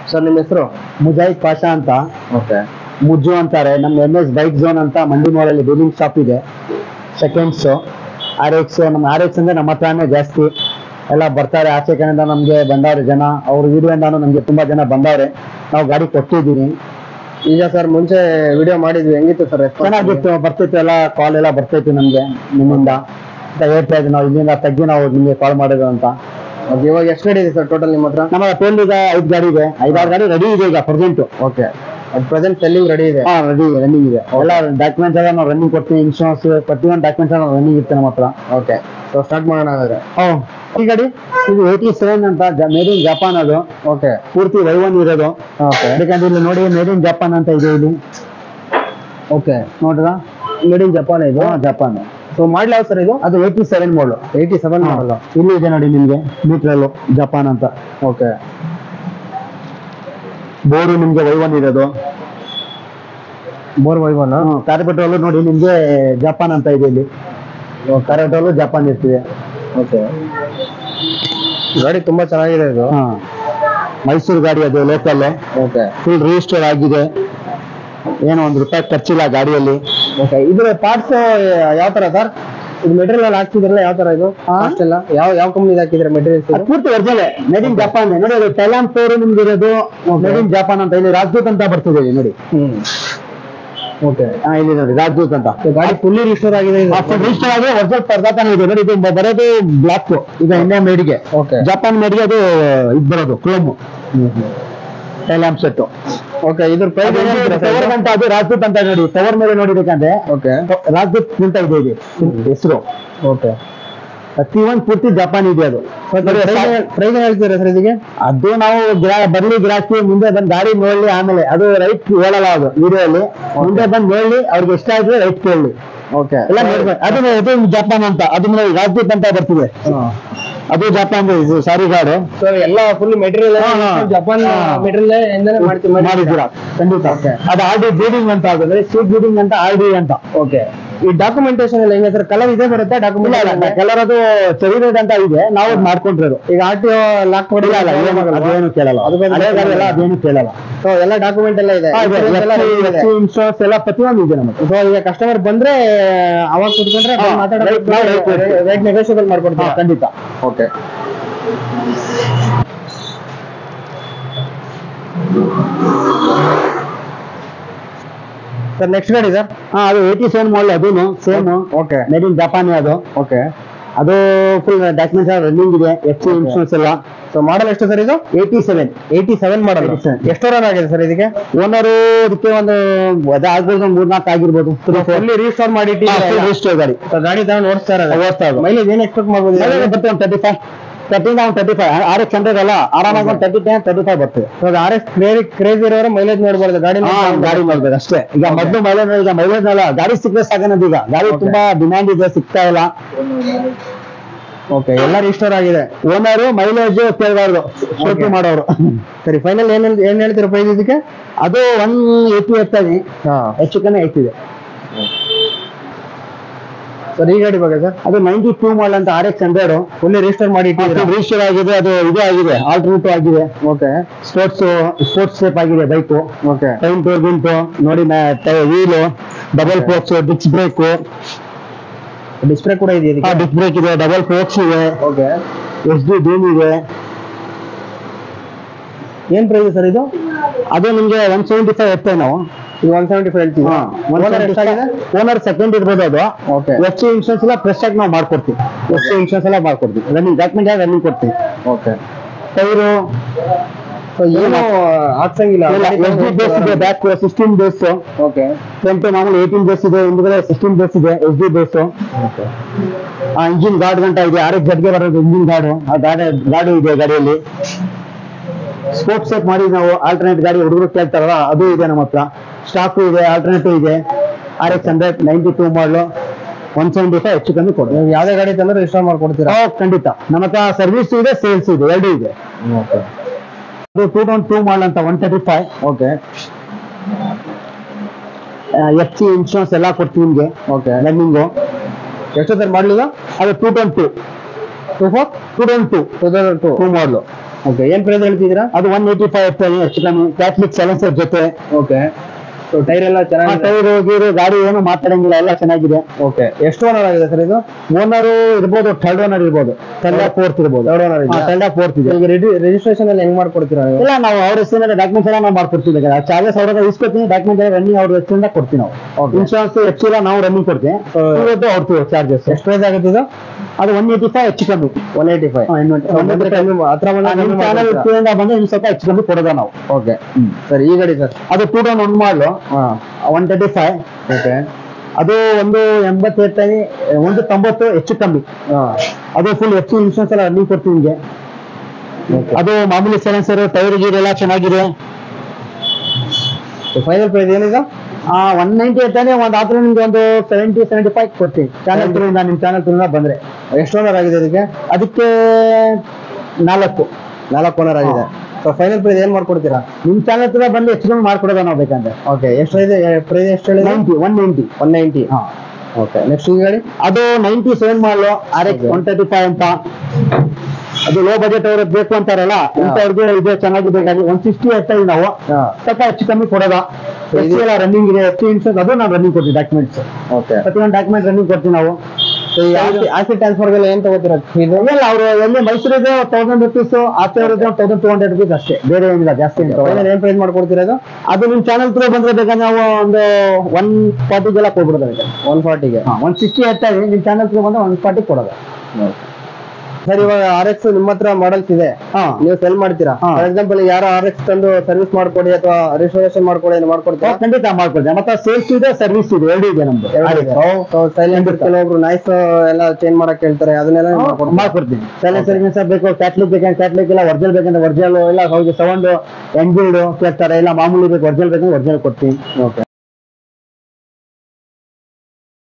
Sir ನಿಮ್ಮ ಹೆಸರು? ಮುಜಾಹಿದ್ ಪಾಷಾ ಅಂತ. ಓಕೆ. ಮುಜ್ಜು ಅಂತಾರೆ. ನಮ್ಮ MS ಬೈಕ್ ಝೋನ್ ಅಂತ ಮಂಡಿ ಮಾಲಲ್ಲಿ ಡೀಲಿಂಗ್ ಶಾಪ್ ಇದೆ. Seconds RX. ನಮ್ಮ RX ಅಂದ್ರೆ ನಮ್ಮ ಹತ್ರನೇ ಜಾಸ್ತಿ ಎಲ್ಲ ಬರ್ತಾರೆ. ಆಚೆ ಕಡೆಯಿಂದ ನಮ್ಗೆ ಬಂದವ್ರೆ ಜನ. ಅವ್ರ ವಿಡಿಯೋಯಿಂದಾನು ನಮ್ಗೆ ತುಂಬಾ ಜನ ಬಂದವ್ರೆ. ನಾವು ಗಾಡಿ ಕೊಟ್ಟಿದ್ದೀವಿ. ಈಗ ಸರ್ ಮುಂಚೆ ವಿಡಿಯೋ ಮಾಡಿದ್ವಿ, ಹೆಂಗಿತ್ತು ಸರ್? ಚೆನ್ನಾಗಿತ್ತು, ಬರ್ತಿತ್ತು, ಎಲ್ಲ ಕಾಲ್ ಎಲ್ಲ ಬರ್ತೈತಿ ನಮ್ಗೆ ನಿಮ್ಮಿಂದ ಅಂತ ಹೇಳ್ತಾ ಇದ್ವಿ. ನಾವು ಇಲ್ಲಿಂದ ತಗ್ಗಿ ನಾವು ನಿಮ್ಗೆ ಕಾಲ್ ಮಾಡಿದ್ರು ಅಂತ. ಇವಾಗ ಎಷ್ಟು ಗಾಡಿ ಇದೆ ಸರ್ ಟೋಟಲ್ ನಿಮ್ಮ ಹತ್ರ? ನಮ್ಮ ಟೋಲ್ ಈಗ 5 ಗಾಡಿ ಇದೆ. 5-6 ಗಾಡಿ ರೆಡಿ ಇದೆ ಈಗ present. Okay. Present selling ready ಇದೆ? ರನ್ನಿಂಗ್ ಇದೆ. ಎಲ್ಲ ಡಾಕ್ಯುಮೆಂಟ್ಸ್ ಎಲ್ಲ ನಾವು ರನ್ನಿಂಗ್ ಕೊಡ್ತೀವಿ. ಇನ್ಶೂರೆನ್ಸ್ ಪ್ರತಿಯೊಂದು ಡಾಕ್ಯುಮೆಂಟ್ಸ್ ಎಲ್ಲ ರನ್ನಿಂಗ್ ಇರುತ್ತೆ ನಮ್ಮ ಹತ್ರ. ಓಕೆ. ಸೊ ಸ್ಟಾರ್ಟ್ ಮಾಡೋಣ ಹಾಗಾದ್ರೆ. ಈ ಗಾಡಿ ಇದು 87 ಅಂತ ಮೇಡ್ ಇನ್ ಜಪಾನ್. ಅದು ಓಕೆ. ಪೂರ್ತಿ Y1 ಇರೋದು. ಓಕೆ. ಯಾಕಂದ್ರೆ ಇಲ್ಲಿ ನೋಡಿ ಮೇಡ್ ಇನ್ ಜಪಾನ್ ಅಂತ ಇದೆ ಇಲ್ಲಿ. ಓಕೆ. ನೋಡ್ರ ಮೇಡ್ ಇನ್ ಜಪಾನ್ ಇದು? ಜಪಾನ್. ಸೊ ಮಾಡಲ್ ಯಾವ ಸರ್ ಇದು? ಅದು 87 ಮಾಡಲ್. 87 ಮಾಡಲ್. ಇಲ್ಲಿ ಇದೆ ನೋಡಿ ನಿಮ್ಗೆ ಮೀಟ್ರಲ್ಲು ಜಪಾನ್ ಅಂತ. ಓಕೆ. ಬೋರ್ಡು ನಿಮ್ಗೆ Y1 ಇರೋದು. Bore Y1. ಕಾರ್ಪೆಟ್ರೋಲು ನೋಡಿ ನಿಮ್ಗೆ ಜಪಾನ್ ಅಂತ ಇದೆ ಇಲ್ಲಿ. ಕಾರ್ಪೆಟ್ರೋಲು ಜಪಾನ್ ಇರ್ತಿದೆ. ಓಕೆ. ಗಾಡಿ ತುಂಬಾ ಚೆನ್ನಾಗಿದೆ ಇದು. ಮೈಸೂರು ಗಾಡಿ ಅದು ಲೋಕಲ್. ಓಕೆ. ಫುಲ್ ರಿಜಿಸ್ಟರ್ ಆಗಿದೆ. ಏನೋ ₹1 ಖರ್ಚಿಲ್ಲ ಗಾಡಿಯಲ್ಲಿ. ಓಕೆ. ಇದ್ರ ಪಾರ್ಟ್ಸ್ ಯಾವ ತರ ಸರ್? ಇದು ಮೆಟೀರಿಯಲ್ ಹಾಕ್ತಿದ್ರಲ್ಲ, ಯಾವ ತರ ಇದು ಕಾಸ್ಟ್ ಎಲ್ಲ? ಯಾವ ಕಂಪನಿ ಹಾಕಿದ್ರೆ ಮೆಟೀರಿಯಲ್ಸ್? ಪೂರ್ತಿ ಒರಿಜಿನಲ್ ಮೇಡ್ ಇನ್ ಜಪಾನ್ ನೋಡಿ. ಅದು ಥೈಲ್ಯಾಂಡ್ ಸ್ಟೋರ್ ನಿಮ್ಗೆ ಇರೋದು ಮೇಡ್ ಇನ್ ಜಪಾನ್ ಅಂತ. ಇಲ್ಲಿ ರಾಜದೂತ್ ಅಂತ ಬರ್ತದೆ ಇಲ್ಲಿ ನೋಡಿ. ಓಕೆ. ಇಲ್ಲಿ ನೋಡಿ ರಾಜದೂತ್ ಅಂತ. ಗಾಡಿ ಫುಲ್ಲಿ ರಿಜಿಸ್ಟರ್ ಆಗಿದೆ. ರಿಜಿಸ್ಟರ್ ಆಗಿ ಒರಿಜಿನಲ್ ಪರ್ದಾತಾನೆ ಇದೆ ನೋಡಿ. ಇದು ಬರೋದು ಬ್ಲಾಕ್. ಈಗ ಇಂಡಿಯಾ ಮೇಡ್ಗೆ. ಓಕೆ. ಜಪಾನ್ ಮೇಡ್ಗೆ ಅದು ಇದು ಬರೋದು ಕ್ರೋಮ್ ಥೈಲ್ಯಾಂಡ್ ಸೆಟ್. ಓಕೆ. ಇದ್ರ ಪ್ರೈಸ್ ಅಂತ ಅದು ರಾಜದೂತ್ ಅಂತ ನೋಡಿ. ಕವರ್ ಮೇಲೆ ನೋಡಿಬೇಕಂದ್ರೆ ಓಕೆ ರಾಜದೂತ್ ಅಂತ ಇದೆ ಇದು ಹೆಸರು. ಓಕೆ. ಪ್ರತಿಯೊಂದು ಪೂರ್ತಿ ಜಪಾನ್ ಇದೆ ಅದು. ಪ್ರೈಸ್ ಹೇಳ್ತೀರಾ ಸರ್ ಇದಕ್ಕೆ? ಅದು ನಾವು ಬರ್ಲಿ ಗಿರಾಕಿ ಮುಂದೆ ಬಂದು ಗಾಡಿ ನೋಡ್ಲಿ, ಆಮೇಲೆ ಅದು ರೈಟ್ ಹೇಳಲ್ಲ ಅದು ವಿಡಿಯೋಲಿ. ಮುಂದೆ ಬಂದು ನೋಡ್ಲಿ, ಅವ್ರಿಗೆ ಇಷ್ಟ ಆಯ್ತು ರೈಟ್ ಕೇಳಲಿ. ಓಕೆ. ಎಲ್ಲ ನೋಡ್ಬೇಕು. ಅದು ಜಪಾನ್ ಅಂತ. ಅದು ರಾಜದೂತ್ ಅಂತ ಬರ್ತಿದೆ. ಅದು ಜಪಾನ್ ಸಾರಿ ಗಾಡು. ಸೊ ಎಲ್ಲ ಫುಲ್ ಮೆಟೀರಿಯಲ್ ಜಪಾನ್ ಮೆಟೀರಿಯಲ್ ಮಾಡಿದ್ದೀರಾ ಖಂಡಿತ. ಅದು RD ಬೀಡಿಂಗ್ ಅಂತ ಆಗುತ್ತೆ. ಸೀಟ್ ಬೀಡಿಂಗ್ ಅಂತ RD ಅಂತ. ಓಕೆ. ಈ ಡಾಕ್ಯುಮೆಂಟೇಶನ್ ಎಲ್ಲ ಹೆಂಗೆ ಸರ್? ಕಲರ್ ಇದೆ ಬರುತ್ತೆ ಡಾಕ್ಯುಮೆಂಟ್? ಕಲರ್ ಅದು ಚೆರಿರೇಟ್ ಅಂತ ಇದೆ. ನಾವು ಮಾಡ್ಕೊಂಡಿರೋದು. ಈಗ RTO ಲಾಕ್ ಕೊಡಿಲ್ಲ, ಅದೇನು ಕೇಳಲ್ಲ. ಅದೇನು ಕೇಳಲ್ಲ. ಸೊ ಎಲ್ಲ ಡಾಕ್ಯುಮೆಂಟ್ ಎಲ್ಲ ಇದೆ, ಇನ್ಶೂರೆನ್ಸ್ ಎಲ್ಲ ಪ್ರತಿಯೊಂದು ಇದೆ ನಮಗೆ. ಸೊ ಈಗ ಕಸ್ಟಮರ್ ಬಂದ್ರೆ ಅವಾಗ ಕುತ್ಕೊಂಡ್ರೆ ಮಾತಾಡೋದು ರೇಟ್ ನೆಗೋಷಿಯಬಲ್ ಮಾಡ್ಕೊಡ್ತೀವಿ ಖಂಡಿತ. ಓಕೆ. ಸರ್ ನೆಕ್ಸ್ಟ್ ಗಾಡಿ ಸರ್? ಅದು 87 ಮಾಡಲ್. ಅದೂನು same. Okay. Made in Japan ಅದು. ಓಕೆ. ಅದು ಫುಲ್ ಡಾಕ್ಯುಮೆಂಟ್ಸ್ ಎಲ್ಲ ರನ್ನಿಂಗ್ ಇದೆ. ಇನ್ಶೂರೆನ್ಸ್ ಎಲ್ಲ. ಸೊ ಮಾಡಲ್ ಎಷ್ಟು ಸರ್ ಇದು? 87 ಮಾಡಲ್. ಎಷ್ಟು ರನ್ ಆಗಿದೆ ಸರ್ ಇದಕ್ಕೆ? ಓನರು ಇದಕ್ಕೆ ಒಂದು ಆಗ್ಬೋದು 3-4 ಆಗಿರ್ಬೋದು. ಫುಲ್ಲಿ ರಿಜಿಸ್ಟರ್ ಮಾಡಿ ರಿಜಿಸ್ಟರ್ ಗಾಡಿ. ಗಾಡಿ ತಗೊಂಡು ಓಡಿಸ್ತಾ ಇರೋದು. ಮೈಲೇಜ್ ಏನು ಎಕ್ಸ್ಪೆಕ್ಟ್ ಮಾಡ್ಬೋದು? 35 RX 100 ಅಲ್ಲ, ಆರಾಮಾಗಿ 30-35 ಬರ್ತದೆ. RX ಕ್ರೇಜ್ ಇರೋರು ಮೈಲೇಜ್ ನೋಡ್ಬಾರ್ದು, ಗಾಡಿ ನೋಡ್ಬೇಕು ಅಷ್ಟೇ. ಈಗ ಮೊದಲು ಮೈಲೇಜ್ ಅಲ್ಲ, ಗಾಡಿ ಸಿಕ್ಕರೆ ಸಾಕನ್ನೋದು. ಈಗ ಗಾಡಿ ತುಂಬಾ ಡಿಮ್ಯಾಂಡ್ ಇದೆ, ಸಿಗ್ತಾ ಇಲ್ಲ. ಓಕೆ. ಎಲ್ಲ ರಿಜಿಸ್ಟರ್ ಆಗಿದೆ. ಓನರು ಮೈಲೇಜ್ ಕೇಳಬಾರ್ದು, ಶೋಕಿ ಮಾಡೋರು. ಸರಿ, ಫೈನಲ್ ಏನ್ ಹೇಳ್ತೀರಾ ಪ್ರೈಸ್ ಇದಕ್ಕೆ? ಅದು 180 ಇರ್ತದೆ. ಹೆಚ್ಚು ಕಮ್ಮಿ ಐತಿದೆ ಸರ್. ಈ ಗಾಡಿ ಬಗ್ಗೆ ಸರ್? ಅದು 92 ಮಾಡಲ್ ಅಂತ RX 100 ಫುಲ್ಲಿ ರಿಜಿಸ್ಟರ್ ಮಾಡಿ ರಿಜಿಸ್ಟರ್ ಆಗಿದೆ. ಅದು ಇದು ಆಗಿದೆ, ಆಲ್ಟರ್ನೇಟಿವ್ ಆಗಿದೆ. ಓಕೆ. ಸ್ಪೋರ್ಟ್ಸ್ ಶೇಪ್ ಆಗಿದೆ ಬೈಕು. ಓಕೆ. ಟೈಮ್ ಗುಂಟು ನೋಡಿ, wheel, double forks, disc brake. Display ಕೂಡ ಇದೆ. ಡಿಸ್ಕ್ ಬ್ರೇಕ್ ಇದೆ, ಡಬಲ್ ಫೋಕ್ಸ್ ಇದೆ. ಓಕೆ. SD ಡೀಮ್ ಇದೆ. ಏನ್ ಪ್ರೈಸ್ ಸರ್ ಇದು? ಅದು ನಿಮ್ಗೆ 175 ಇರ್ತೇವೆ ನಾವು. 175 ಹೇಳ್ತೀವಿ. ಓನರ್ ಸೆಕೆಂಡ್ ಇರ್ಬೋದು ಅದು. ಓಕೆ. FC ಇನ್ಶೂರೆನ್ಸ್ ಎಲ್ಲ ಫ್ರೆಶ್ ಆಗಿ ನಾವು ಮಾಡ್ಕೊಡ್ತೀವಿ. FC ಇನ್ಶೂರೆನ್ಸ್ ಎಲ್ಲ ಮಾಡ್ಕೊಡ್ತೀವಿ. ರನ್ನಿಂಗ್ ಡಾಕ್ಯುಮೆಂಟ್ ರನ್ನಿಂಗ್ ಕೊಡ್ತೀವಿ. ಓಕೆ. ಟೈರು ಏನು ಹಾಕ್ಸಂಗಿಲ್ಲ. Back 16 base. ಓಕೆ. ಫ್ರಂಟ್ ಮಾಮೂಲಿ 18 ಬೇಸ್ ಇದೆ, ಹಿಂದ್ಗಡೆ 16 ಬೇಸ್ ಇದೆ, SD base. Okay. Engine guard ಗಂಟ ಇದೆ. RX ಜಡ್ಗೆ ಬರೋದು ಇಂಜಿನ್ ಗಾರ್ಡು. ಆ ಗಾಡಿ ಇದೆ ಗಾಡಿಯಲ್ಲಿ. ಸ್ಪೋರ್ಟ್ಸ್ ಸೆಟ್ ಮಾಡಿ ನಾವು ಆಲ್ಟರ್ನೇಟ್ ಗಾಡಿ ಹುಡುಗರು ಕೇಳ್ತಾರಲ್ಲ, ಅದು ಇದೆ ನಮ್ಮ ಹತ್ರ. ಸ್ಟಾಕು ಇದೆ, ಆಲ್ಟರ್ನೇಟಿವ್ ಇದೆ. RX 100 92 ಮಾಡಲು 175 ಹೆಚ್ಚು ಕಮ್ಮಿ ಕೊಡಿ. ನೀವು ಯಾವುದೇ ಗಾಡಿ ತಂದ್ರೆ ರಿಜಿಸ್ಟರ್ ಮಾಡ್ಕೊಡ್ತೀರಾ? ಖಂಡಿತ. ನಮ್ಮ ಹತ್ರ ಸರ್ವಿಸ್ ಇದೆ, ಸೇಲ್ಸ್ ಇದೆ, ಎರಡೂ ಇದೆ. ಓಕೆ. ಅದು 2002 ಮಾಡಲ್ ಅಂತ 135. ಓಕೆ. FC ಇನ್ಶೂರೆನ್ಸ್ ಎಲ್ಲ ಕೊಡ್ತೀವಿ ನಿಮಗೆ. ಓಕೆ. ರನ್ನಿಂಗು ಎಷ್ಟು ಸರ್ ಮಾಡಲಿಲ್ಲ? ಅದು 2002 ಮಾಡಲು. ಓಕೆ, ಏನ್ ಪ್ರೈಸ್ ಹೇಳ್ತಿದ್ದೀರಾ? ಅದು 185 ಇರ್ತದೆ ಹೆಚ್ಚು ಕಮ್ಮಿ, ಕ್ಯಾಟ್ಲಿಕ್ ಸೈಲೆನ್ಸರ್ ಜೊತೆ. ಓಕೆ, ಸೊ ಟೈರ್ ಎಲ್ಲ ಚೆನ್ನಾಗಿದೆ? ಟೈರ್ ಗೀರು ಗಾಡಿ ಏನು ಮಾತಾಡಂಗಿಲ್ಲ, ಎಲ್ಲ ಚೆನ್ನಾಗಿದೆ. ಓಕೆ, ಎಷ್ಟು ಓನರ್ ಆಗಿದೆ ಸರ್ ಇದು? ಓನರ್ ಇರ್ಬೋದು, ಥರ್ಡ್ ಓನರ್ ಇರ್ಬೋದು, ಥರ್ಡ್ ಫೋರ್ತ್ ಇರ್ಬೋದು. ಥರ್ಡ್ ಓನರ್ ಇದೆ, ಥರ್ಡ್ ಫೋರ್ತ್ ಇದೆ. ಈಗ ರಿಜಿಸ್ಟ್ರೇಷನ್ ಎಲ್ಲ ಹೆಂಗ್ ಮಾಡ್ಕೊಡ್ತೀರಾ ನೀವು? ಇಲ್ಲ, ನಾವು ಅವ್ರ ಹೆಸರಿನ ಡಾಕ್ಯುಮೆಂಟ್ಸ್ ಎಲ್ಲ ನಾವು ಮಾಡ್ಕೊಡ್ತೀವಿ. ಚಾರ್ಜಸ್ ಅವ್ರ ಇಸ್ಕೊಡ್ತೀನಿ, ಡಾಕ್ಯುಮೆಂಟ್ ಎಲ್ಲ ರನ್ನಿಂಗ್ ಅವ್ರ ಹೆಸರಿಂದ ಕೊಡ್ತೀವಿ ನಾವು. ಇನ್ಶೂರೆನ್ಸ್ FC ಎಲ್ಲ ನಾವು ರನ್ನಿಂಗ್ ಕೊಡ್ತೀವಿ, ಅವ್ರದ್ದು ಚಾರ್ಜಸ್. ಎಷ್ಟು ಪ್ರೈಸ್ ಆಗುತ್ತೆ ಇದು? ಅದು 185 ಹೆಚ್ಚು ಕಮ್ಮಿ. 185 ಹತ್ರ ಬಂದ್ರೆ ಇನ್ನು ಸ್ವಲ್ಪ ಹೆಚ್ಚು ಕಮ್ಮಿ ಕೊಡೋದ ನಾವು. ಓಕೆ ಸರ್, ಈ ಗಾಡಿ ಸರ್ ಅದು 2001 ಮಾಡಲು 135. ಓಕೆ, ಅದು 180 ಹೇಳ್ತಾನೆ, 190 ಹೆಚ್ಚು ಕಮ್ಮಿ. ಅದು ಫುಲ್ FC ಇನ್ಶೂರೆನ್ಸ್ ಎಲ್ಲ ರನ್ನಿಂಗ್ ಕೊಡ್ತೀವಿ ನಿಮಗೆ. ಅದು ಮಾಮೂಲಿ ಸೈಲೆನ್ಸರ್, ಟೈರ್ ಗೀರ್ ಎಲ್ಲ ಚೆನ್ನಾಗಿದೆ. ಫೈನಲ್ ಪ್ರೈಸ್ ಏನಿದೆ? 190 ಹೇಳ್ತಾನೆ, ಒಂದು ಆದ್ರೆ ನಿಮ್ಗೆ ಒಂದು 70-75 ಕೊಡ್ತೀವಿ. ಚಾನಲ್ ಥ್ರೂಯಿಂದ, ನಿಮ್ ಚಾನಲ್ ಥ್ರೂಯಿಂದ ಬಂದ್ರೆ. ಎಷ್ಟು ಓನರ್ ಆಗಿದೆ ಅದಕ್ಕೆ? ಅದಕ್ಕೆ 4 ಓನರ್ ಆಗಿದೆ. ಸೊ ಫೈನಲ್ ಪ್ರೈಸ್ ಏನ್ ಮಾಡ್ಕೊಡ್ತೀರಾ? ನಿಮ್ ಚಾನಲ್ ಹತ್ರ ಬಂದು ಹೆಚ್ಚು ಕಮ್ಮಿ ಮಾಡ್ಕೊಡೋದ ನಾವು ಬೇಕಂದ್ರೆ. ಓಕೆ, ಎಷ್ಟು ಇದೆ ಪ್ರೈಸ್? ಎಷ್ಟು ಹೇಳಿ? 190. ಓಕೆ, ನೆಕ್ಸ್ಟ್ ಈ ಗಾಡಿ ಅದು 97 ಮಾಡಲು RX 135 ಅಂತ. ಅದು ಲೋ ಬಜೆಟ್ ಅವ್ರಿಗೆ ಬೇಕು ಅಂತಾರಲ್ಲ, ಇಂಥವ್ರಿಗೆ ಇದು ಚೆನ್ನಾಗಿದೆ ಗಾಡಿ. 160 ಹೇಳ್ತಾ ಇದೀವಿ ನಾವು, ಸ್ವಲ್ಪ ಹೆಚ್ಚು ಕಮ್ಮಿ ಕೊಡೋದ. ಎಲ್ಲ ರನ್ನಿಂಗ್ ಇದೆ, FC ಇನ್ಶೂರೆನ್ಸ್ ಅದು ನಾವು ರನ್ನಿಂಗ್ ಕೊಡ್ತೀವಿ ಡಾಕ್ಯುಮೆಂಟ್ಸ್. ಓಕೆ, ಪ್ರತಿಯೊಂದು ಡಾಕ್ಯುಮೆಂಟ್ ರನ್ನಿಂಗ್ ಕೊಡ್ತೀವಿ ನಾವು. ಆಸಿಡ್ ಟ್ರಾನ್ಸ್ಫರ್ಗೆಲ್ಲ ಏನ್ ತಗೋತೀರಾ? ಇಲ್ಲ, ಅವರು ಎಲ್ಲಿ ಮೈಸೂರಿಗೆ 1000 rupees, ಆಚೆ 1200 rupees ಅಷ್ಟೇ, ಬೇರೆ ಏನಿಲ್ಲ ಜಾಸ್ತಿ. ಏನ್ ಪ್ರೈಸ್ ಮಾಡ್ಕೊಡ್ತೀರಾ ಅದು? ಅದು ನಿಮ್ ಚಾನಲ್ ಥ್ರೂ ಬಂದ್ರೆ ಬೇಕಾದ್ರೆ ನಾವು ಒಂದು 140 ಕೊಡ್ಬಿಡೋದು. 140ಗೆ 160 ಹೇಳ್ತಾ ಇದೀವಿ, ನಿಮ್ ಚಾನಲ್ ಥ್ರೂ ಬಂದ್ರೆ 140 ಕೊಡೋದು. ಸರ್, ಇವಾಗ RX ನಿಮ್ಮ ಹತ್ರ ಮಾಡಲ್ಸ್ ಇದೆ, ನೀವು ಸೆಲ್ ಮಾಡ್ತೀರಾ? ಫಾರ್ ಎಕ್ಸಾಂಪಲ್, ಯಾರೋ RX ತಂದು ಸರ್ವಿಸ್ ಮಾಡ್ಕೊಡಿ ಅಥವಾ ರಿಜಿಸ್ಟ್ರೇಷನ್ ಮಾಡ್ಕೊಡಿ, ಮಾಡ್ಕೊಡ್ತೀರಾ? ಖಂಡಿತ ಮಾಡ್ಕೊಡ್ತೀವಿ. ಮತ್ತೆ ಸೇಲ್ಸ್ ಇದೆ, ಸರ್ವಿಸ್ ಇದೆ, ಎರಡು ಇದೆ ನಮ್ದು. ಸೈಲೆಂಟ್ ಕೆಲವೊಬ್ರು ನೈಸ್ ಎಲ್ಲ ಚೇಂಜ್ ಮಾಡಕ್ ಹೇಳ್ತಾರೆ, ಅದನ್ನೆಲ್ಲ ಮಾಡ್ಕೊಡ್ತೀವಿ. ಸೈಲೆನ್ಸರ್ ಬೇಕು, ಕ್ಯಾಟ್ಲಿಕ್ ಬೇಕಂದ್ರೆ ಕ್ಯಾಟ್ಲಿಕ್, ಇಲ್ಲ ಒರಿಜಿನಲ್ ಬೇಕಂದ್ರೆ ಒರಿಜಿನಲ್, ಇಲ್ಲ ಹೌದು ಸೌಂಡ್ ಎಂಜಿಲ್ಡ್ ಕೇಳ್ತಾರೆ, ಇಲ್ಲ ಮಾಮೂಲಿ ಬೇಕು ಒರಿಜಿನಲ್ ಬೇಕಂದ್ರೆ ಒರಿಜಿನಲ್ ಕೊಡ್ತೀವಿ. ಓಕೆ.